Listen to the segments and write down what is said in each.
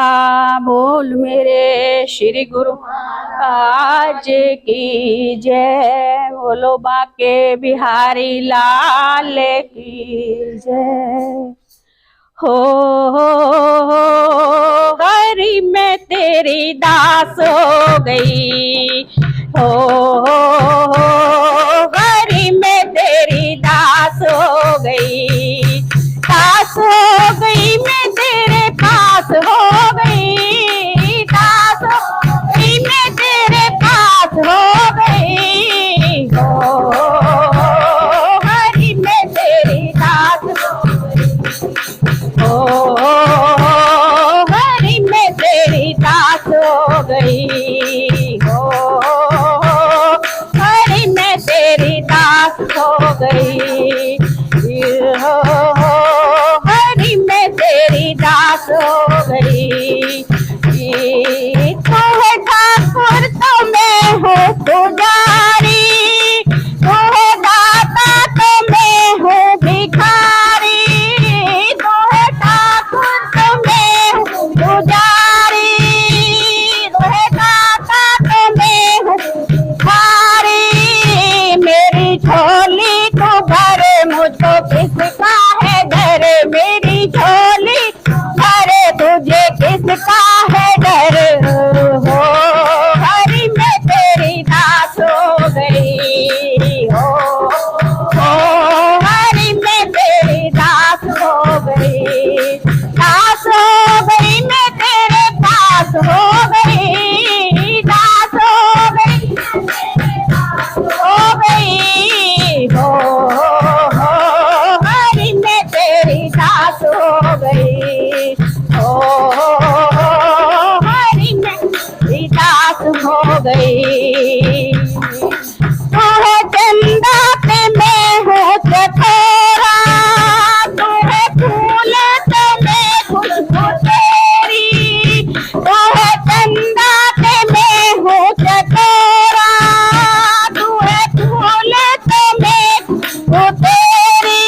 बोल मेरे श्री गुरु महाराज की जय। बोलो बाके बिहारी लाल की जय। हो हरि मैं तेरी दास हो गई। हो हरि मैं तेरी दास हो गई। दास हो गई मैं तेरे पास हो गई। दास हो गई मैं तेरे पास हो गई। हो हरि मैं तेरी दास हो गई। हो हरि मैं तेरी दास हो गई। हो हरि मैं तेरी दास हो गई। हो हरि मैं तेरी दास हो गई। तू है ठाकुर तो मैं हूँ पुजारी। तू है दाता तो मैं हूँ भिखारी। तू है ठाकुर तो मैं हूँ पुजारी। तू है दाता तो मैं हूँ भिखारी। मेरी झोली तू भर मुझको किसका है डर। मेरी झोली भरे तुझे किसका है डर। हो हरि मैं तेरी दास हो गई। हो हरि मैं तेरी दास हो गई। दास हो गई मैं तेरे पास हो गई। दास हो गई हो गई। हो हरि मैं तेरी दास हो गई। हो हरि मैं तेरी दास हो गई। तू है चंदा पे मैं हूँ चकोरा। तू है फूल तो मैं खुशबू तेरी। तू है चंदा पे मैं हूँ चकोरा। तू है फूल तो मैं खुशबू तेरी।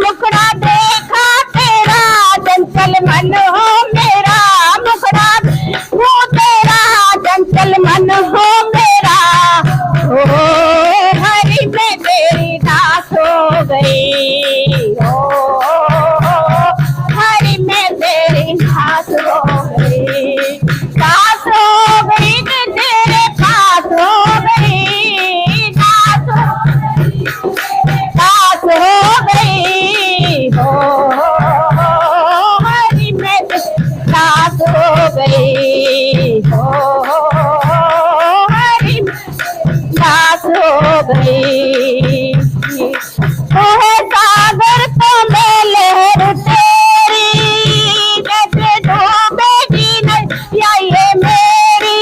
मुखड़ा देखा तेरा चंचल मन हो मेरा। मुखड़ा वो तेरा चंचल मन हो मेरा। हो हरि मैं तेरी दास हो गई। हो हरि मैं तेरी दास हो गई। दास हो गई मैं तेरे पास हो गई। दास हो गई। हो हरि मैं दास हो गई। हो हरि दास हो गई। तू है सागर तो मैं लहर तेरी। जैसे डूबेगी नैया ये मेरी।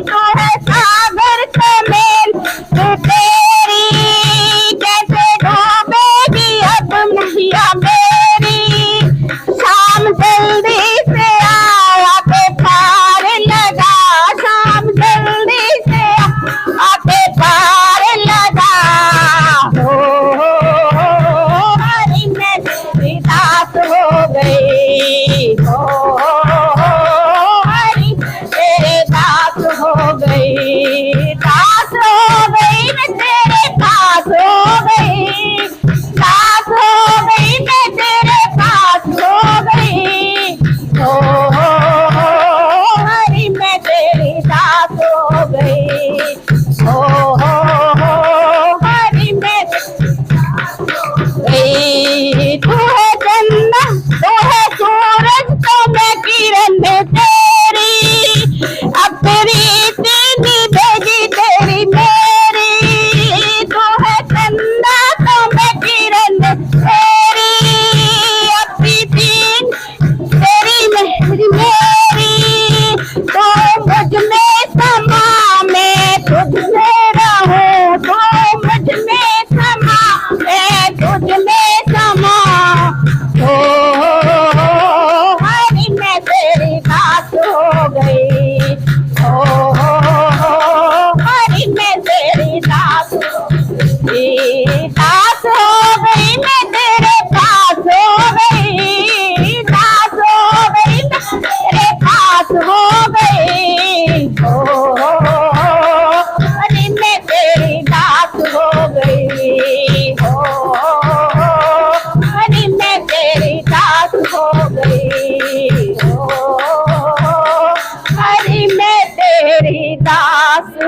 तू है सागर तो मैं लहर तेरी। जैसे डूबेगी अब नैया मेरी। शाम जल्दी से आके पार लगा। शाम जल्दी से आके पार लगा।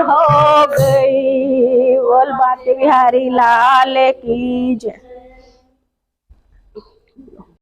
हो गई। बोल बांके बिहारी लाल की जय।